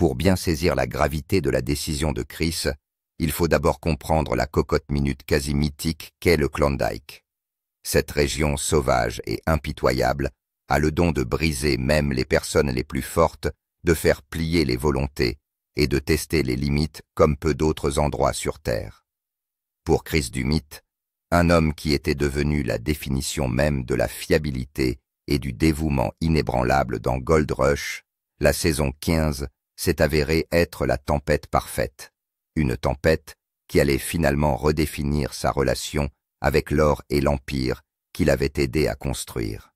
Pour bien saisir la gravité de la décision de Chris, il faut d'abord comprendre la cocotte minute quasi mythique qu'est le Klondike. Cette région sauvage et impitoyable a le don de briser même les personnes les plus fortes, de faire plier les volontés et de tester les limites comme peu d'autres endroits sur Terre. Pour Chris Dummit, un homme qui était devenu la définition même de la fiabilité et du dévouement inébranlable dans Gold Rush, la saison 15 s'est avérée être la tempête parfaite. Une tempête qui allait finalement redéfinir sa relation avec l'or et l'empire qu'il avait aidé à construire.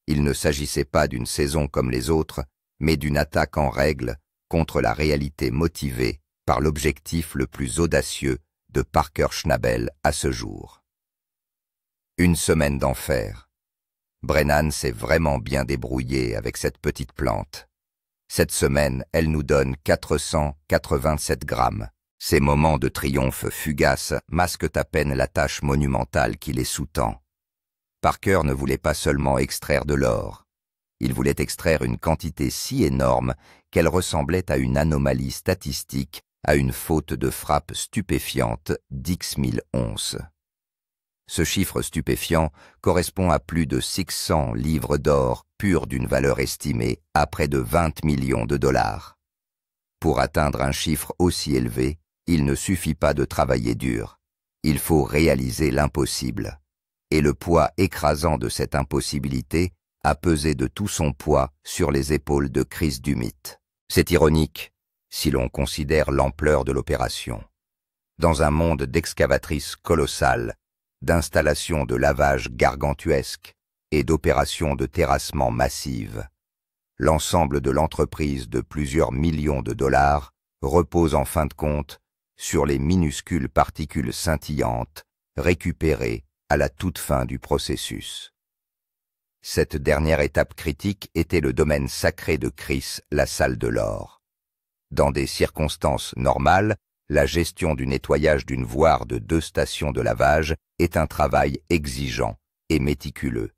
Il ne s'agissait pas d'une saison comme les autres, mais d'une attaque en règle contre la réalité motivée par l'objectif le plus audacieux de Parker Schnabel à ce jour. Une semaine d'enfer. Brennan s'est vraiment bien débrouillé avec cette petite plante. Cette semaine, elle nous donne 487 grammes. Ces moments de triomphe fugaces masquent à peine la tâche monumentale qui les sous-tend. Parker ne voulait pas seulement extraire de l'or. Il voulait extraire une quantité si énorme qu'elle ressemblait à une anomalie statistique, à une faute de frappe stupéfiante d'X 1000 onces. Ce chiffre stupéfiant correspond à plus de 600 livres d'or pur d'une valeur estimée à près de 20 millions de dollars. Pour atteindre un chiffre aussi élevé, il ne suffit pas de travailler dur. Il faut réaliser l'impossible. Et le poids écrasant de cette impossibilité a pesé de tout son poids sur les épaules de Chris Dummit. C'est ironique, si l'on considère l'ampleur de l'opération. Dans un monde d'excavatrices colossales, d'installations de lavage gargantuesques et d'opérations de terrassement massives, l'ensemble de l'entreprise de plusieurs millions de dollars repose en fin de compte sur les minuscules particules scintillantes récupérées à la toute fin du processus. Cette dernière étape critique était le domaine sacré de Chris, la salle de l'or. Dans des circonstances normales, la gestion du nettoyage d'une voire de 2 stations de lavage est un travail exigeant et méticuleux.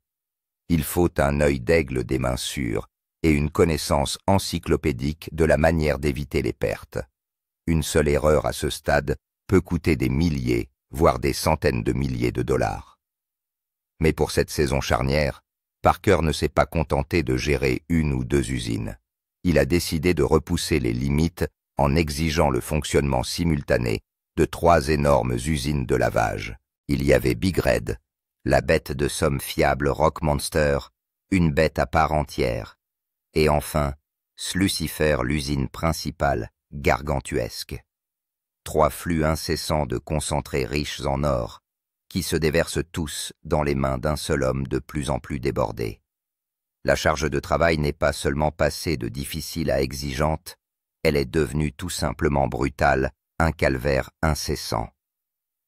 Il faut un œil d'aigle des mains sûres et une connaissance encyclopédique de la manière d'éviter les pertes. Une seule erreur à ce stade peut coûter des milliers, voire des centaines de milliers de dollars. Mais pour cette saison charnière, Parker ne s'est pas contenté de gérer 1 ou 2 usines. Il a décidé de repousser les limites en exigeant le fonctionnement simultané de 3 énormes usines de lavage. Il y avait Big Red, la bête de somme fiable Rock Monster, une bête à part entière, et enfin Slucifer, l'usine principale, gargantuesque. 3 flux incessants de concentrés riches en or, qui se déversent tous dans les mains d'un seul homme de plus en plus débordé. La charge de travail n'est pas seulement passée de difficile à exigeante, elle est devenue tout simplement brutale, un calvaire incessant.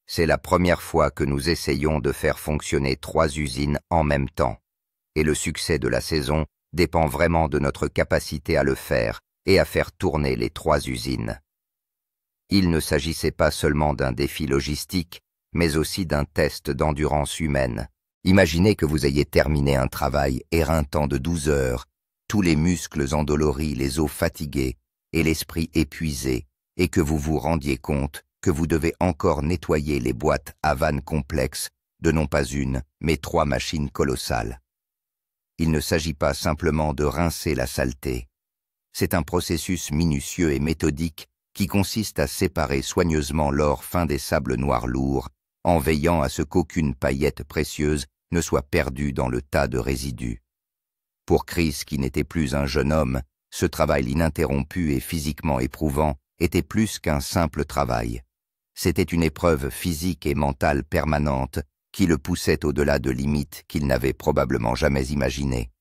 C'est la première fois que nous essayons de faire fonctionner 3 usines en même temps, et le succès de la saison dépend vraiment de notre capacité à le faire et à faire tourner les 3 usines. Il ne s'agissait pas seulement d'un défi logistique, mais aussi d'un test d'endurance humaine. Imaginez que vous ayez terminé un travail éreintant de 12 heures, tous les muscles endoloris, les os fatigués et l'esprit épuisé, et que vous vous rendiez compte que vous devez encore nettoyer les boîtes à vannes complexes de non pas une, mais 3 machines colossales. Il ne s'agit pas simplement de rincer la saleté. C'est un processus minutieux et méthodique qui consiste à séparer soigneusement l'or fin des sables noirs lourds, en veillant à ce qu'aucune paillette précieuse ne soit perdue dans le tas de résidus. Pour Chris, qui n'était plus un jeune homme, ce travail ininterrompu et physiquement éprouvant était plus qu'un simple travail. C'était une épreuve physique et mentale permanente qui le poussait au-delà de limites qu'il n'avait probablement jamais imaginées.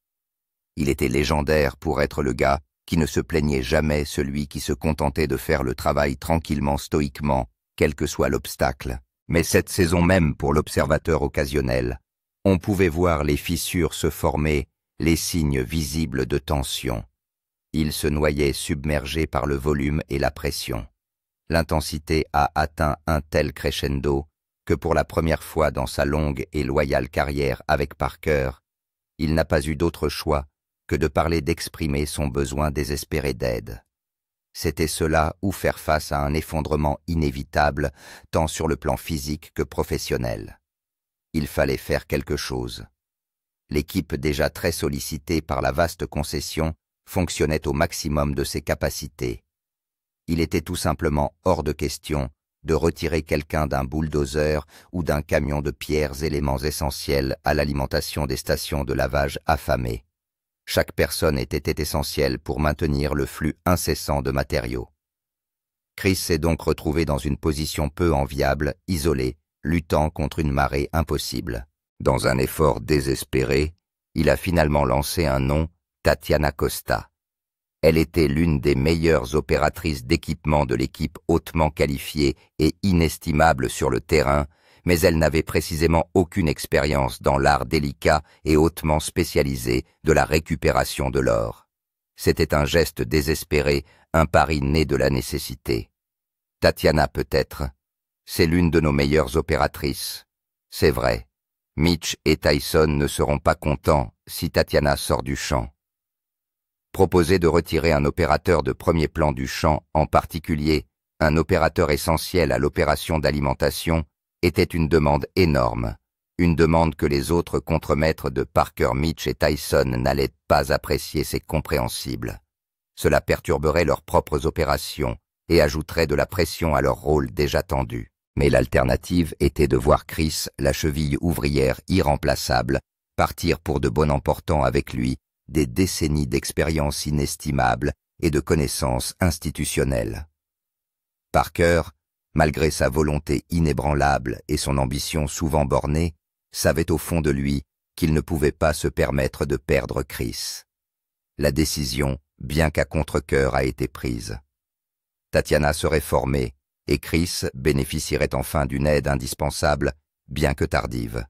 Il était légendaire pour être le gars qui ne se plaignait jamais, celui qui se contentait de faire le travail tranquillement, stoïquement, quel que soit l'obstacle. Mais cette saison même, pour l'observateur occasionnel, on pouvait voir les fissures se former, les signes visibles de tension. Il se noyait submergé par le volume et la pression. L'intensité a atteint un tel crescendo que pour la première fois dans sa longue et loyale carrière avec Parker, il n'a pas eu d'autre choix que de parler d'exprimer son besoin désespéré d'aide. C'était cela ou faire face à un effondrement inévitable, tant sur le plan physique que professionnel. Il fallait faire quelque chose. L'équipe déjà très sollicitée par la vaste concession fonctionnait au maximum de ses capacités. Il était tout simplement hors de question de retirer quelqu'un d'un bulldozer ou d'un camion de pierres, éléments essentiels à l'alimentation des stations de lavage affamées. Chaque personne était essentielle pour maintenir le flux incessant de matériaux. Chris s'est donc retrouvé dans une position peu enviable, isolé, luttant contre une marée impossible. Dans un effort désespéré, il a finalement lancé un nom, Tatiana Costa. Elle était l'une des meilleures opératrices d'équipement de l'équipe hautement qualifiée et inestimable sur le terrain, mais elle n'avait précisément aucune expérience dans l'art délicat et hautement spécialisé de la récupération de l'or. C'était un geste désespéré, un pari né de la nécessité. Tatiana peut-être, c'est l'une de nos meilleures opératrices. C'est vrai, Mitch et Tyson ne seront pas contents si Tatiana sort du champ. Proposer de retirer un opérateur de premier plan du champ, en particulier un opérateur essentiel à l'opération d'alimentation, était une demande énorme, une demande que les autres contremaîtres de Parker, Mitch et Tyson n'allaient pas apprécier, c'est compréhensible. Cela perturberait leurs propres opérations et ajouterait de la pression à leur rôle déjà tendu. Mais l'alternative était de voir Chris, la cheville ouvrière irremplaçable, partir pour de bon emportant avec lui des décennies d'expérience inestimable et de connaissances institutionnelles. Parker, malgré sa volonté inébranlable et son ambition souvent bornée, savait au fond de lui qu'il ne pouvait pas se permettre de perdre Chris. La décision, bien qu'à contre-cœur, a été prise. Tatiana serait formée et Chris bénéficierait enfin d'une aide indispensable, bien que tardive.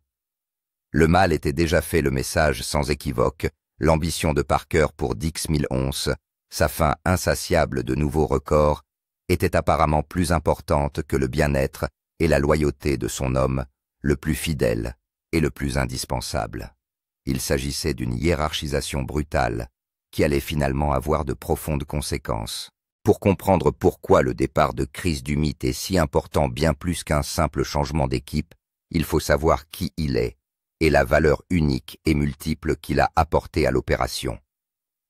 Le mal était déjà fait, le message sans équivoque, l'ambition de Parker pour 10 000 onces, sa faim insatiable de nouveaux records, était apparemment plus importante que le bien-être et la loyauté de son homme, le plus fidèle et le plus indispensable. Il s'agissait d'une hiérarchisation brutale qui allait finalement avoir de profondes conséquences. Pour comprendre pourquoi le départ de Chris Dumit est si important, bien plus qu'un simple changement d'équipe, il faut savoir qui il est et la valeur unique et multiple qu'il a apportée à l'opération.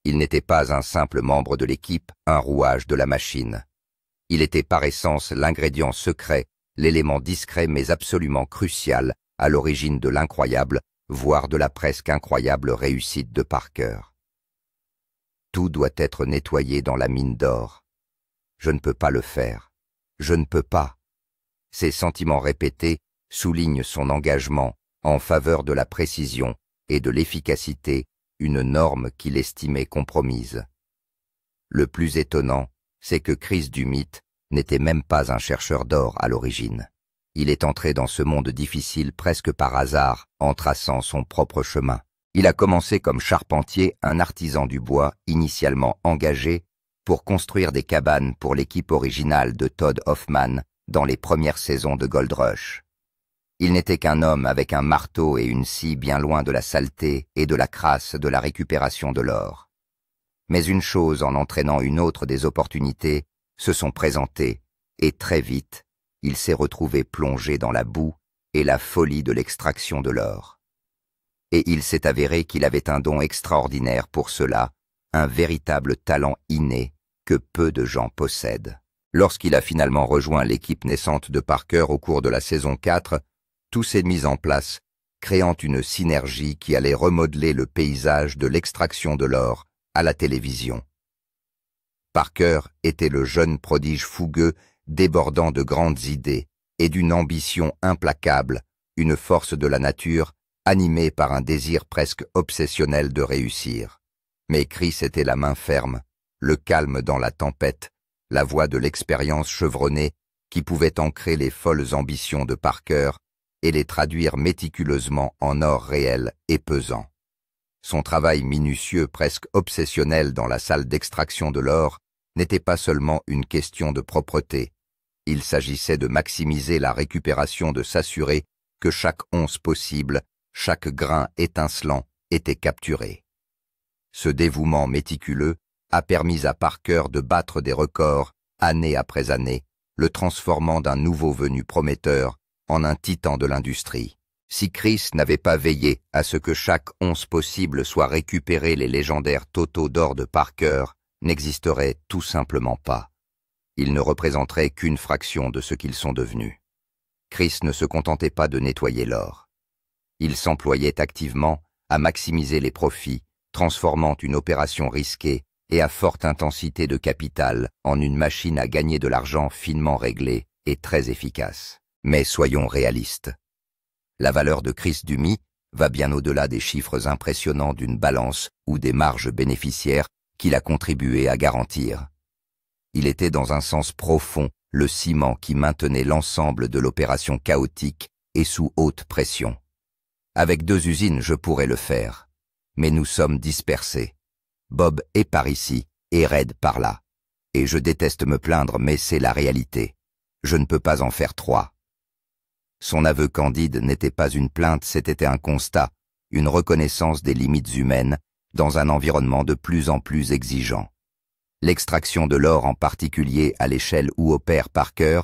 Il n'était pas un simple membre de l'équipe, un rouage de la machine. Il était par essence l'ingrédient secret, l'élément discret mais absolument crucial à l'origine de l'incroyable, voire de la presque incroyable réussite de Parker. Tout doit être nettoyé dans la mine d'or. Je ne peux pas le faire. Je ne peux pas. Ces sentiments répétés soulignent son engagement en faveur de la précision et de l'efficacité, une norme qu'il estimait compromise. Le plus étonnant, c'est que Chris Dumit n'était même pas un chercheur d'or à l'origine. Il est entré dans ce monde difficile presque par hasard, en traçant son propre chemin. Il a commencé comme charpentier, un artisan du bois initialement engagé pour construire des cabanes pour l'équipe originale de Todd Hoffman dans les premières saisons de Gold Rush. Il n'était qu'un homme avec un marteau et une scie bien loin de la saleté et de la crasse de la récupération de l'or. Mais une chose en entraînant une autre, des opportunités se sont présentées, et très vite, il s'est retrouvé plongé dans la boue et la folie de l'extraction de l'or. Et il s'est avéré qu'il avait un don extraordinaire pour cela, un véritable talent inné que peu de gens possèdent. Lorsqu'il a finalement rejoint l'équipe naissante de Parker au cours de la saison 4, tout s'est mis en place, créant une synergie qui allait remodeler le paysage de l'extraction de l'or à la télévision. Parker était le jeune prodige fougueux, débordant de grandes idées et d'une ambition implacable, une force de la nature animée par un désir presque obsessionnel de réussir. Mais Chris était la main ferme, le calme dans la tempête, la voix de l'expérience chevronnée qui pouvait ancrer les folles ambitions de Parker et les traduire méticuleusement en or réel et pesant. Son travail minutieux, presque obsessionnel dans la salle d'extraction de l'or, n'était pas seulement une question de propreté. Il s'agissait de maximiser la récupération, de s'assurer que chaque once possible, chaque grain étincelant était capturé. Ce dévouement méticuleux a permis à Parker de battre des records, année après année, le transformant d'un nouveau venu prometteur en un titan de l'industrie. Si Chris n'avait pas veillé à ce que chaque once possible soit récupéré, les légendaires totaux d'or de Parker n'existeraient tout simplement pas. Ils ne représenteraient qu'une fraction de ce qu'ils sont devenus. Chris ne se contentait pas de nettoyer l'or. Il s'employait activement à maximiser les profits, transformant une opération risquée et à forte intensité de capital en une machine à gagner de l'argent finement réglée et très efficace. Mais soyons réalistes. La valeur de Chris Dumi va bien au-delà des chiffres impressionnants d'une balance ou des marges bénéficiaires qu'il a contribué à garantir. Il était dans un sens profond le ciment qui maintenait l'ensemble de l'opération chaotique et sous haute pression. Avec 2 usines, je pourrais le faire, mais nous sommes dispersés. Bob est par ici et Red par là. Et je déteste me plaindre, mais c'est la réalité. Je ne peux pas en faire 3. Son aveu candide n'était pas une plainte, c'était un constat, une reconnaissance des limites humaines dans un environnement de plus en plus exigeant. L'extraction de l'or, en particulier à l'échelle où opère Parker,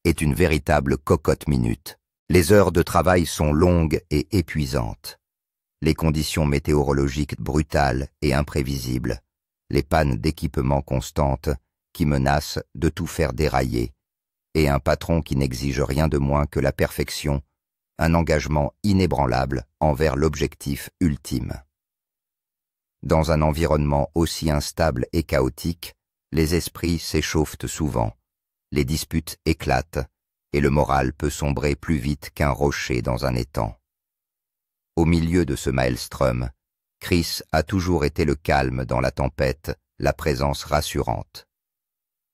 est une véritable cocotte minute. Les heures de travail sont longues et épuisantes. Les conditions météorologiques brutales et imprévisibles. Les pannes d'équipement constantes qui menacent de tout faire dérailler. Et un patron qui n'exige rien de moins que la perfection, un engagement inébranlable envers l'objectif ultime. Dans un environnement aussi instable et chaotique, les esprits s'échauffent souvent, les disputes éclatent, et le moral peut sombrer plus vite qu'un rocher dans un étang. Au milieu de ce maelstrom, Chris a toujours été le calme dans la tempête, la présence rassurante.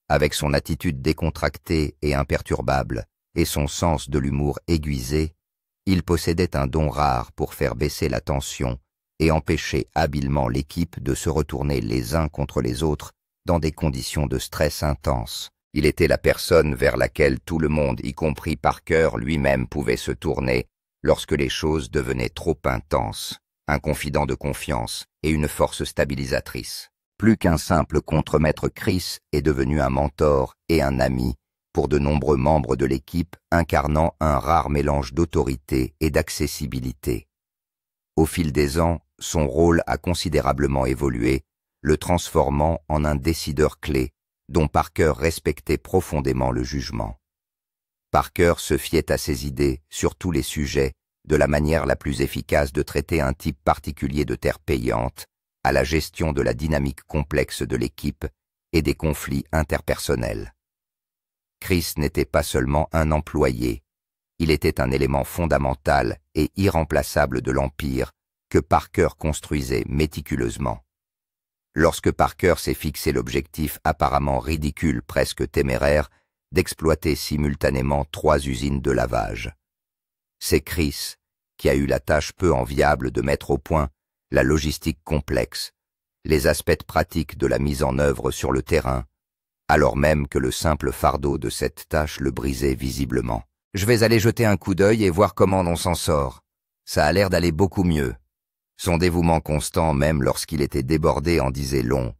Avec son attitude décontractée et imperturbable, et son sens de l'humour aiguisé, il possédait un don rare pour faire baisser la tension et empêcher habilement l'équipe de se retourner les uns contre les autres dans des conditions de stress intense. Il était la personne vers laquelle tout le monde, y compris Parker lui-même, pouvait se tourner lorsque les choses devenaient trop intenses, un confident de confiance et une force stabilisatrice. Plus qu'un simple contremaître, Chris est devenu un mentor et un ami pour de nombreux membres de l'équipe, incarnant un rare mélange d'autorité et d'accessibilité. Au fil des ans, son rôle a considérablement évolué, le transformant en un décideur clé dont Parker respectait profondément le jugement. Parker se fiait à ses idées sur tous les sujets, de la manière la plus efficace de traiter un type particulier de terre payante, à la gestion de la dynamique complexe de l'équipe et des conflits interpersonnels. Chris n'était pas seulement un employé, il était un élément fondamental et irremplaçable de l'empire que Parker construisait méticuleusement. Lorsque Parker s'est fixé l'objectif apparemment ridicule, presque téméraire, d'exploiter simultanément 3 usines de lavage, c'est Chris qui a eu la tâche peu enviable de mettre au point la logistique complexe, les aspects pratiques de la mise en œuvre sur le terrain, alors même que le simple fardeau de cette tâche le brisait visiblement. « Je vais aller jeter un coup d'œil et voir comment on s'en sort. Ça a l'air d'aller beaucoup mieux. » Son dévouement constant, même lorsqu'il était débordé, en disait long.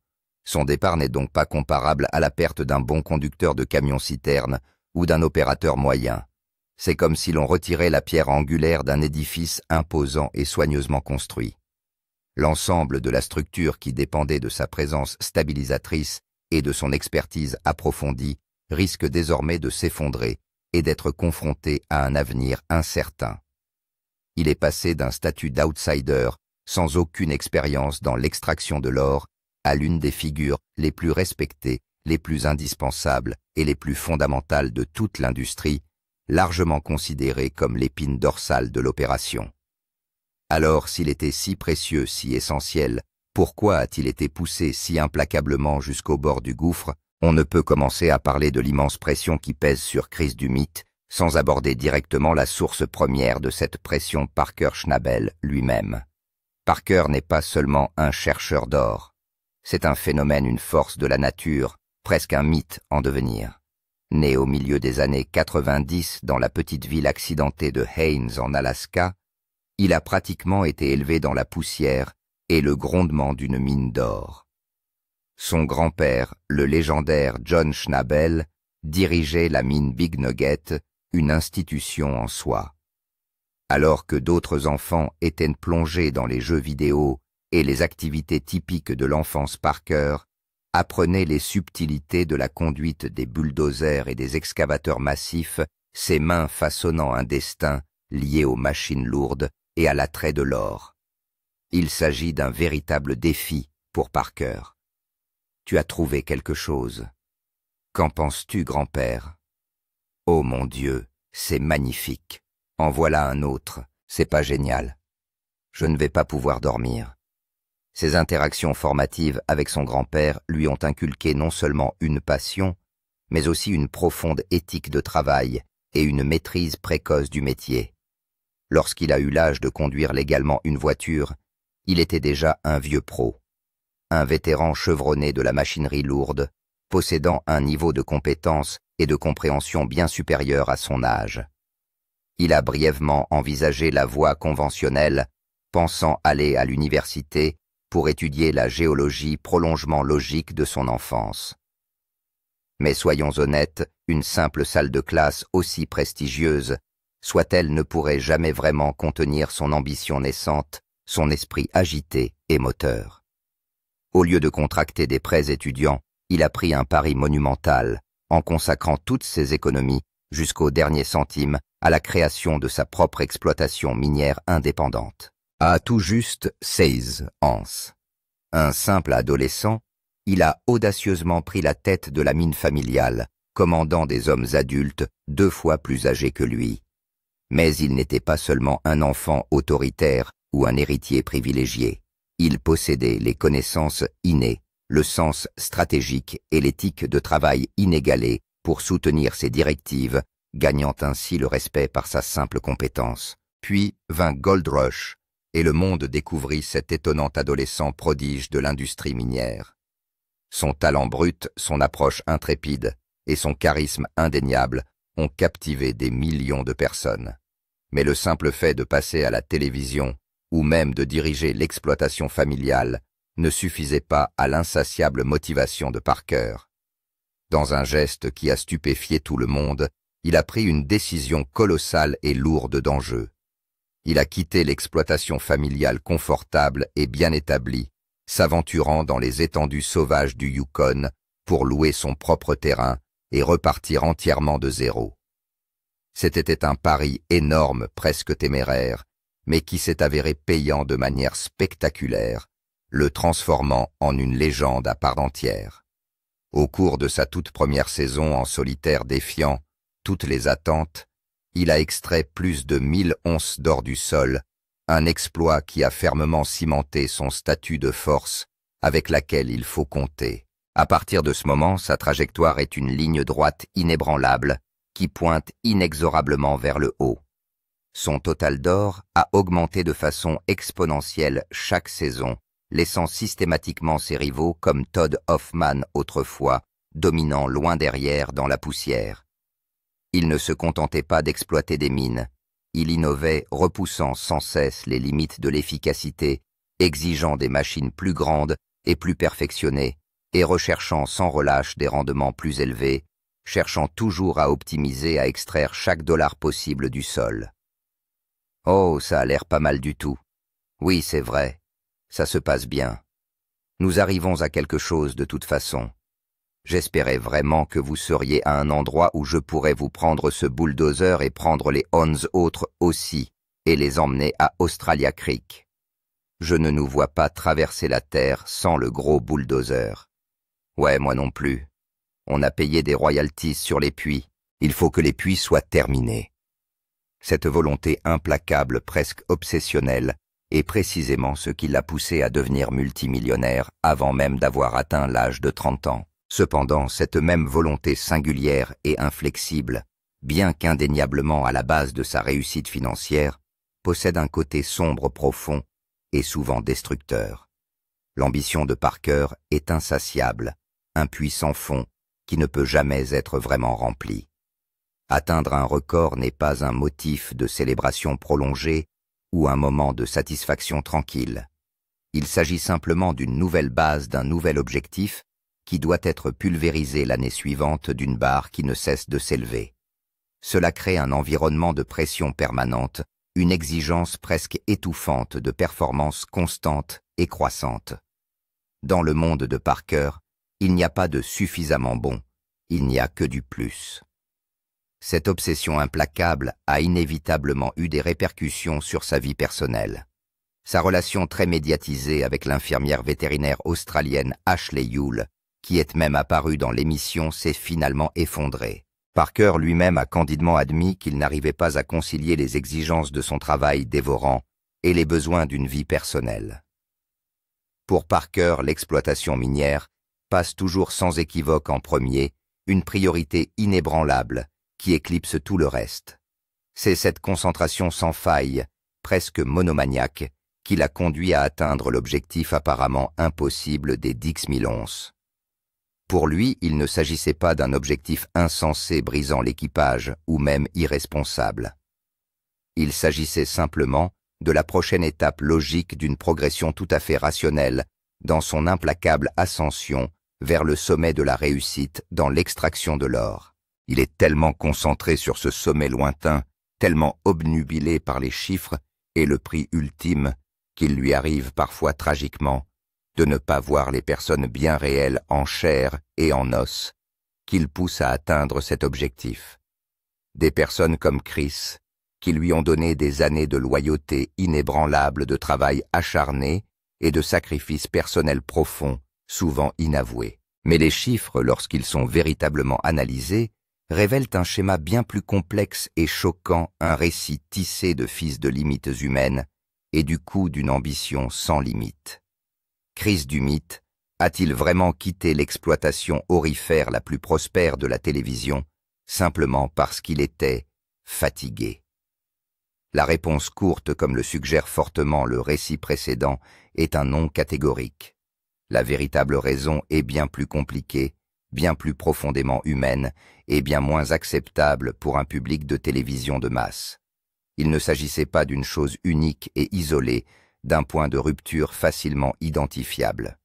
Son départ n'est donc pas comparable à la perte d'un bon conducteur de camion-citerne ou d'un opérateur moyen. C'est comme si l'on retirait la pierre angulaire d'un édifice imposant et soigneusement construit. L'ensemble de la structure qui dépendait de sa présence stabilisatrice et de son expertise approfondie risque désormais de s'effondrer et d'être confronté à un avenir incertain. Il est passé d'un statut d'outsider, sans aucune expérience dans l'extraction de l'or, à l'une des figures les plus respectées, les plus indispensables et les plus fondamentales de toute l'industrie, largement considérée comme l'épine dorsale de l'opération. Alors, s'il était si précieux, si essentiel, pourquoi a-t-il été poussé si implacablement jusqu'au bord du gouffre? On ne peut commencer à parler de l'immense pression qui pèse sur Chris Dumi sans aborder directement la source première de cette pression, Parker Schnabel lui-même. Parker n'est pas seulement un chercheur d'or. C'est un phénomène, une force de la nature, presque un mythe en devenir. Né au milieu des années 90 dans la petite ville accidentée de Haines en Alaska, il a pratiquement été élevé dans la poussière et le grondement d'une mine d'or. Son grand-père, le légendaire John Schnabel, dirigeait la mine Big Nugget, une institution en soi. Alors que d'autres enfants étaient plongés dans les jeux vidéo et les activités typiques de l'enfance Parker, apprenaient les subtilités de la conduite des bulldozers et des excavateurs massifs, ses mains façonnant un destin lié aux machines lourdes et à l'attrait de l'or. Il s'agit d'un véritable défi pour Parker. Tu as trouvé quelque chose. Qu'en penses-tu, grand-père? Oh mon Dieu, c'est magnifique. En voilà un autre, c'est pas génial. Je ne vais pas pouvoir dormir. Ces interactions formatives avec son grand-père lui ont inculqué non seulement une passion, mais aussi une profonde éthique de travail et une maîtrise précoce du métier. Lorsqu'il a eu l'âge de conduire légalement une voiture, il était déjà un vieux pro, un vétéran chevronné de la machinerie lourde, possédant un niveau de compétence et de compréhension bien supérieur à son âge. Il a brièvement envisagé la voie conventionnelle, pensant aller à l'université pour étudier la géologie, prolongement logique de son enfance. Mais soyons honnêtes, une simple salle de classe aussi prestigieuse, soit-elle, ne pourrait jamais vraiment contenir son ambition naissante, son esprit agité et moteur. Au lieu de contracter des prêts étudiants, il a pris un pari monumental, en consacrant toutes ses économies, jusqu'au dernier centime, à la création de sa propre exploitation minière indépendante. À tout juste 16 ans. Un simple adolescent, il a audacieusement pris la tête de la mine familiale, commandant des hommes adultes 2 fois plus âgés que lui. Mais il n'était pas seulement un enfant autoritaire ou un héritier privilégié. Il possédait les connaissances innées, le sens stratégique et l'éthique de travail inégalée pour soutenir ses directives, gagnant ainsi le respect par sa simple compétence. Puis vint Gold Rush, et le monde découvrit cet étonnant adolescent prodige de l'industrie minière. Son talent brut, son approche intrépide et son charisme indéniable ont captivé des millions de personnes. Mais le simple fait de passer à la télévision ou même de diriger l'exploitation familiale ne suffisait pas à l'insatiable motivation de Parker. Dans un geste qui a stupéfié tout le monde, il a pris une décision colossale et lourde d'enjeux. Il a quitté l'exploitation familiale confortable et bien établie, s'aventurant dans les étendues sauvages du Yukon pour louer son propre terrain et repartir entièrement de zéro. C'était un pari énorme, presque téméraire, mais qui s'est avéré payant de manière spectaculaire, le transformant en une légende à part entière. Au cours de sa toute première saison en solitaire défiant toutes les attentes, il a extrait plus de 1000 onces d'or du sol, un exploit qui a fermement cimenté son statut de force avec laquelle il faut compter. À partir de ce moment, sa trajectoire est une ligne droite inébranlable qui pointe inexorablement vers le haut. Son total d'or a augmenté de façon exponentielle chaque saison, laissant systématiquement ses rivaux comme Todd Hoffman autrefois, dominant loin derrière dans la poussière. Il ne se contentait pas d'exploiter des mines, il innovait, repoussant sans cesse les limites de l'efficacité, exigeant des machines plus grandes et plus perfectionnées, et recherchant sans relâche des rendements plus élevés, cherchant toujours à optimiser, à extraire chaque dollar possible du sol. Oh, ça a l'air pas mal du tout. Oui, c'est vrai, ça se passe bien. Nous arrivons à quelque chose de toute façon. J'espérais vraiment que vous seriez à un endroit où je pourrais vous prendre ce bulldozer et prendre les 11 autres aussi, et les emmener à Australia Creek. Je ne nous vois pas traverser la terre sans le gros bulldozer. Ouais, moi non plus. On a payé des royalties sur les puits. Il faut que les puits soient terminés. Cette volonté implacable, presque obsessionnelle, est précisément ce qui l'a poussé à devenir multimillionnaire avant même d'avoir atteint l'âge de 30 ans. Cependant, cette même volonté singulière et inflexible, bien qu'indéniablement à la base de sa réussite financière, possède un côté sombre profond et souvent destructeur. L'ambition de Parker est insatiable, un puits sans fond qui ne peut jamais être vraiment rempli. Atteindre un record n'est pas un motif de célébration prolongée ou un moment de satisfaction tranquille. Il s'agit simplement d'une nouvelle base, d'un nouvel objectif, qui doit être pulvérisé l'année suivante d'une barre qui ne cesse de s'élever. Cela crée un environnement de pression permanente, une exigence presque étouffante de performance constante et croissante. Dans le monde de Parker, il n'y a pas de suffisamment bon, il n'y a que du plus. Cette obsession implacable a inévitablement eu des répercussions sur sa vie personnelle. Sa relation très médiatisée avec l'infirmière vétérinaire australienne Ashley Yule, qui est même apparue dans l'émission, s'est finalement effondrée. Parker lui-même a candidement admis qu'il n'arrivait pas à concilier les exigences de son travail dévorant et les besoins d'une vie personnelle. Pour Parker, l'exploitation minière passe toujours sans équivoque en premier, une priorité inébranlable qui éclipse tout le reste. C'est cette concentration sans faille, presque monomaniaque, qui l'a conduit à atteindre l'objectif apparemment impossible des 10 000 onces. Pour lui, il ne s'agissait pas d'un objectif insensé brisant l'équipage ou même irresponsable. Il s'agissait simplement de la prochaine étape logique d'une progression tout à fait rationnelle dans son implacable ascension vers le sommet de la réussite dans l'extraction de l'or. Il est tellement concentré sur ce sommet lointain, tellement obnubilé par les chiffres et le prix ultime, qu'il lui arrive parfois tragiquement de ne pas voir les personnes bien réelles en chair et en os, qu'il pousse à atteindre cet objectif. Des personnes comme Chris, qui lui ont donné des années de loyauté inébranlable, de travail acharné et de sacrifices personnels profonds, souvent inavoués. Mais les chiffres, lorsqu'ils sont véritablement analysés, révèlent un schéma bien plus complexe et choquant, un récit tissé de fils de limites humaines et du coup d'une ambition sans limite. Chris Dumit a-t-il vraiment quitté l'exploitation aurifère la plus prospère de la télévision simplement parce qu'il était fatigué? La réponse courte, comme le suggère fortement le récit précédent, est un non catégorique. La véritable raison est bien plus compliquée, bien plus profondément humaine et bien moins acceptable pour un public de télévision de masse. Il ne s'agissait pas d'une chose unique et isolée, d'un point de rupture facilement identifiable.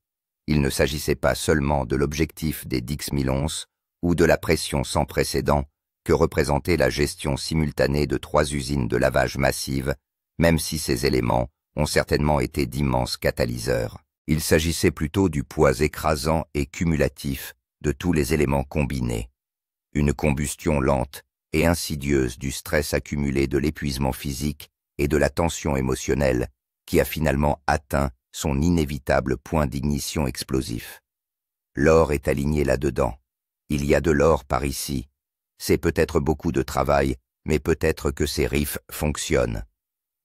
Il ne s'agissait pas seulement de l'objectif des 10 000 onces ou de la pression sans précédent que représentait la gestion simultanée de 3 usines de lavage massive, même si ces éléments ont certainement été d'immenses catalyseurs. Il s'agissait plutôt du poids écrasant et cumulatif de tous les éléments combinés. Une combustion lente et insidieuse du stress accumulé, de l'épuisement physique et de la tension émotionnelle qui a finalement atteint son inévitable point d'ignition explosif. L'or est aligné là-dedans. Il y a de l'or par ici. C'est peut-être beaucoup de travail, mais peut-être que ces riffs fonctionnent.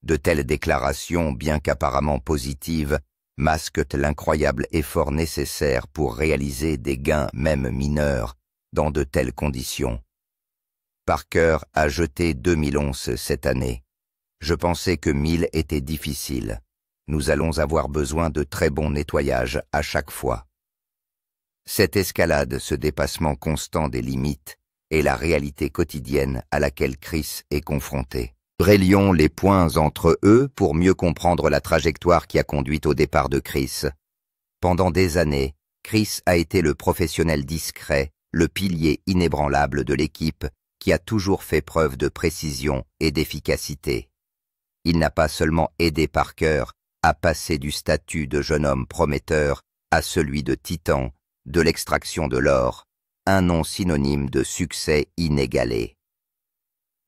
De telles déclarations, bien qu'apparemment positives, masquent l'incroyable effort nécessaire pour réaliser des gains même mineurs dans de telles conditions. Parker a jeté 2000 onces cette année. Je pensais que 1000 était difficile. Nous allons avoir besoin de très bons nettoyages à chaque fois. Cette escalade, ce dépassement constant des limites, est la réalité quotidienne à laquelle Chris est confronté. Relions les points entre eux pour mieux comprendre la trajectoire qui a conduit au départ de Chris. Pendant des années, Chris a été le professionnel discret, le pilier inébranlable de l'équipe qui a toujours fait preuve de précision et d'efficacité. Il n'a pas seulement aidé Parker à passer du statut de jeune homme prometteur à celui de titan, de l'extraction de l'or, un nom synonyme de succès inégalé.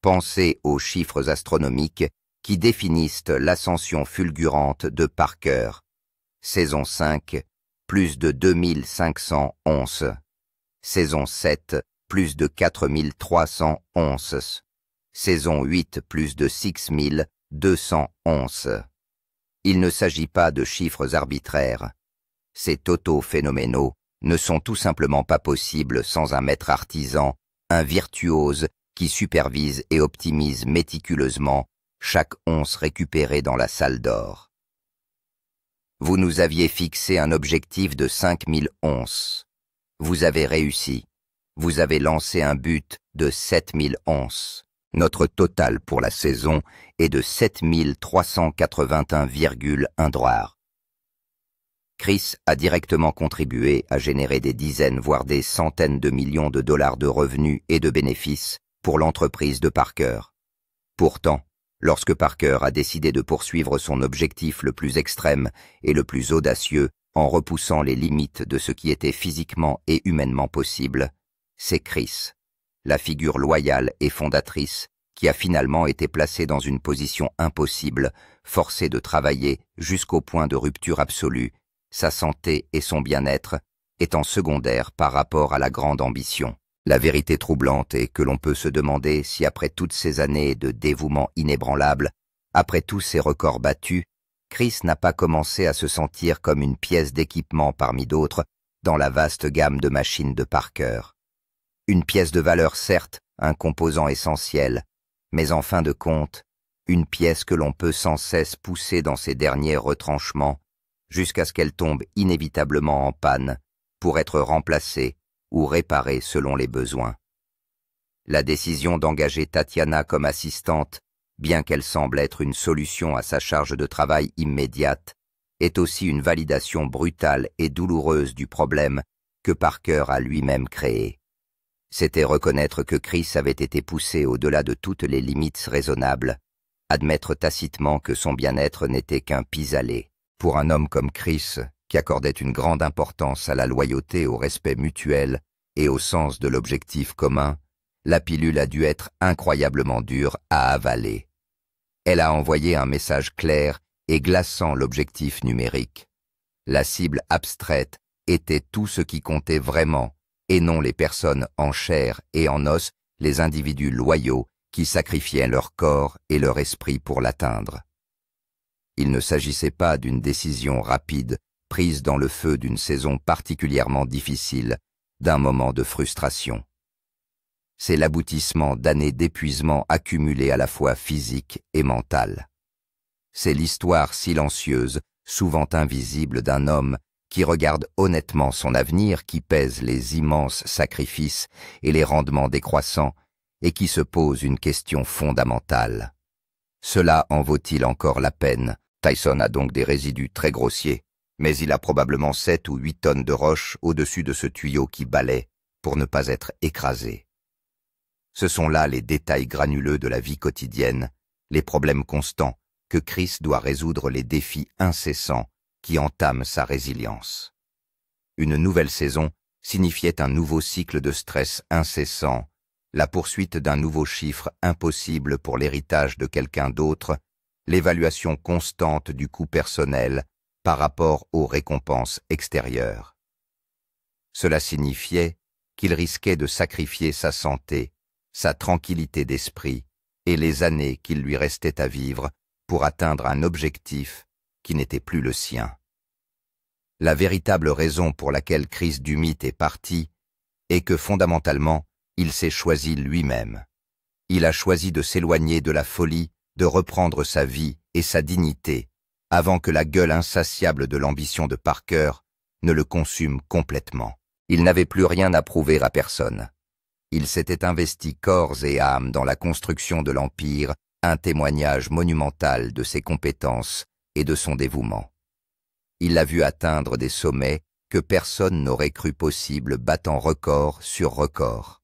Pensez aux chiffres astronomiques qui définissent l'ascension fulgurante de Parker. Saison 5, plus de 2500 onces. Saison 7, plus de 4300 onces. Saison 8, plus de 6200 onces. Il ne s'agit pas de chiffres arbitraires. Ces totaux phénoménaux ne sont tout simplement pas possibles sans un maître artisan, un virtuose qui supervise et optimise méticuleusement chaque once récupérée dans la salle d'or. Vous nous aviez fixé un objectif de 5000 onces. Vous avez réussi. Vous avez lancé un but de 7000 onces. Notre total pour la saison est de 7381,1 $. Chris a directement contribué à générer des dizaines voire des centaines de millions de dollars de revenus et de bénéfices pour l'entreprise de Parker. Pourtant, lorsque Parker a décidé de poursuivre son objectif le plus extrême et le plus audacieux en repoussant les limites de ce qui était physiquement et humainement possible, c'est Chris, la figure loyale et fondatrice, qui a finalement été placé dans une position impossible, forcé de travailler jusqu'au point de rupture absolue, sa santé et son bien-être étant secondaires par rapport à la grande ambition. La vérité troublante est que l'on peut se demander si après toutes ces années de dévouement inébranlable, après tous ces records battus, Chris n'a pas commencé à se sentir comme une pièce d'équipement parmi d'autres dans la vaste gamme de machines de Parker. Une pièce de valeur certes, un composant essentiel, mais en fin de compte, une pièce que l'on peut sans cesse pousser dans ses derniers retranchements jusqu'à ce qu'elle tombe inévitablement en panne pour être remplacée ou réparée selon les besoins. La décision d'engager Tatiana comme assistante, bien qu'elle semble être une solution à sa charge de travail immédiate, est aussi une validation brutale et douloureuse du problème que Parker a lui-même créé. C'était reconnaître que Chris avait été poussé au-delà de toutes les limites raisonnables, admettre tacitement que son bien-être n'était qu'un pis-aller. Pour un homme comme Chris, qui accordait une grande importance à la loyauté, au respect mutuel et au sens de l'objectif commun, la pilule a dû être incroyablement dure à avaler. Elle a envoyé un message clair et glaçant l'objectif numérique. La cible abstraite était tout ce qui comptait vraiment, et non les personnes en chair et en os, les individus loyaux qui sacrifiaient leur corps et leur esprit pour l'atteindre. Il ne s'agissait pas d'une décision rapide, prise dans le feu d'une saison particulièrement difficile, d'un moment de frustration. C'est l'aboutissement d'années d'épuisement accumulé à la fois physique et mental. C'est l'histoire silencieuse, souvent invisible d'un homme qui regarde honnêtement son avenir, qui pèse les immenses sacrifices et les rendements décroissants, et qui se pose une question fondamentale. Cela en vaut-il encore la peine? Tyson a donc des résidus très grossiers, mais il a probablement 7 ou 8 tonnes de roches au-dessus de ce tuyau qui balaie pour ne pas être écrasé. Ce sont là les détails granuleux de la vie quotidienne, les problèmes constants que Chris doit résoudre, les défis incessants qui entament sa résilience. Une nouvelle saison signifiait un nouveau cycle de stress incessant, la poursuite d'un nouveau chiffre impossible pour l'héritage de quelqu'un d'autre, l'évaluation constante du coût personnel par rapport aux récompenses extérieures. Cela signifiait qu'il risquait de sacrifier sa santé, sa tranquillité d'esprit et les années qu'il lui restait à vivre pour atteindre un objectif qui n'était plus le sien. La véritable raison pour laquelle Chris Dumit est parti est que fondamentalement, il s'est choisi lui-même. Il a choisi de s'éloigner de la folie, de reprendre sa vie et sa dignité, avant que la gueule insatiable de l'ambition de Parker ne le consume complètement. Il n'avait plus rien à prouver à personne. Il s'était investi corps et âme dans la construction de l'Empire, un témoignage monumental de ses compétences et de son dévouement. Il l'a vu atteindre des sommets que personne n'aurait cru possible, battant record sur record.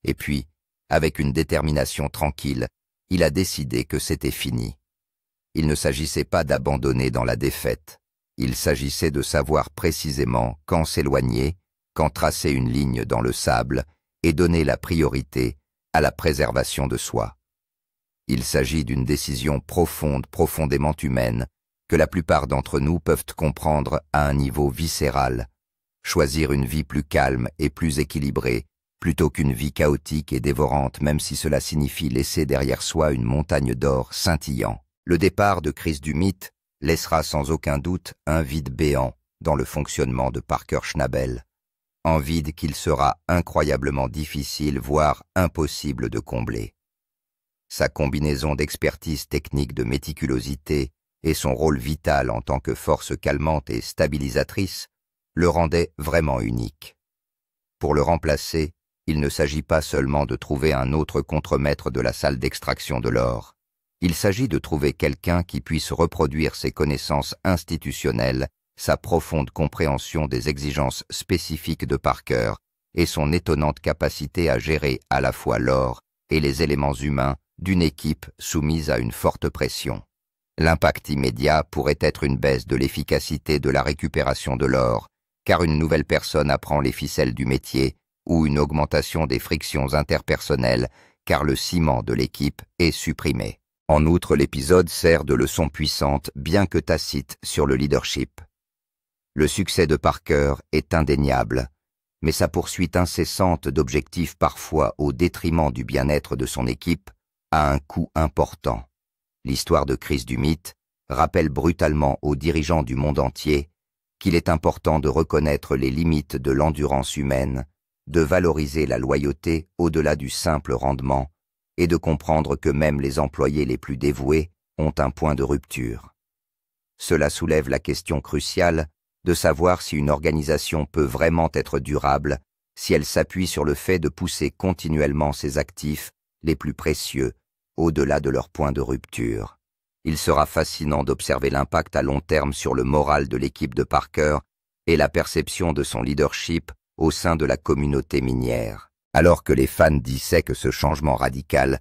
Et puis, avec une détermination tranquille, il a décidé que c'était fini. Il ne s'agissait pas d'abandonner dans la défaite. Il s'agissait de savoir précisément quand s'éloigner, quand tracer une ligne dans le sable et donner la priorité à la préservation de soi. Il s'agit d'une décision profonde, profondément humaine, que la plupart d'entre nous peuvent comprendre à un niveau viscéral. Choisir une vie plus calme et plus équilibrée, plutôt qu'une vie chaotique et dévorante, même si cela signifie laisser derrière soi une montagne d'or scintillant. Le départ de Chris Dumit laissera sans aucun doute un vide béant dans le fonctionnement de Parker Schnabel, un vide qu'il sera incroyablement difficile, voire impossible de combler. Sa combinaison d'expertise technique, de méticulosité et son rôle vital en tant que force calmante et stabilisatrice le rendaient vraiment unique. Pour le remplacer, il ne s'agit pas seulement de trouver un autre contremaître de la salle d'extraction de l'or. Il s'agit de trouver quelqu'un qui puisse reproduire ses connaissances institutionnelles sa profonde compréhension des exigences spécifiques de Parker et son étonnante capacité à gérer à la fois l'or et les éléments humains d'une équipe soumise à une forte pression. L'impact immédiat pourrait être une baisse de l'efficacité de la récupération de l'or, car une nouvelle personne apprend les ficelles du métier, ou une augmentation des frictions interpersonnelles, car le ciment de l'équipe est supprimé. En outre, l'épisode sert de leçon puissante, bien que tacite, sur le leadership. Le succès de Parker est indéniable, mais sa poursuite incessante d'objectifs parfois au détriment du bien-être de son équipe a un coût important. L'histoire de Chris Dumit rappelle brutalement aux dirigeants du monde entier qu'il est important de reconnaître les limites de l'endurance humaine, de valoriser la loyauté au-delà du simple rendement et de comprendre que même les employés les plus dévoués ont un point de rupture. Cela soulève la question cruciale de savoir si une organisation peut vraiment être durable si elle s'appuie sur le fait de pousser continuellement ses actifs les plus précieux au-delà de leur point de rupture. Il sera fascinant d'observer l'impact à long terme sur le moral de l'équipe de Parker et la perception de son leadership au sein de la communauté minière. Alors que les fans dissèquent ce changement radical,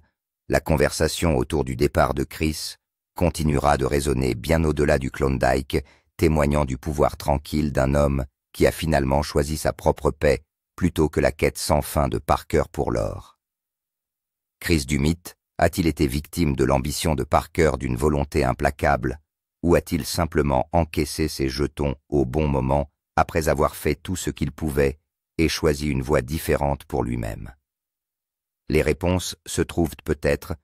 la conversation autour du départ de Chris continuera de résonner bien au-delà du Klondike, témoignant du pouvoir tranquille d'un homme qui a finalement choisi sa propre paix plutôt que la quête sans fin de Parker pour l'or. Chris Dumit a-t-il été victime de l'ambition de Parker d'une volonté implacable, ou a-t-il simplement encaissé ses jetons au bon moment après avoir fait tout ce qu'il pouvait et choisi une voie différente pour lui-même? Les réponses se trouvent peut-être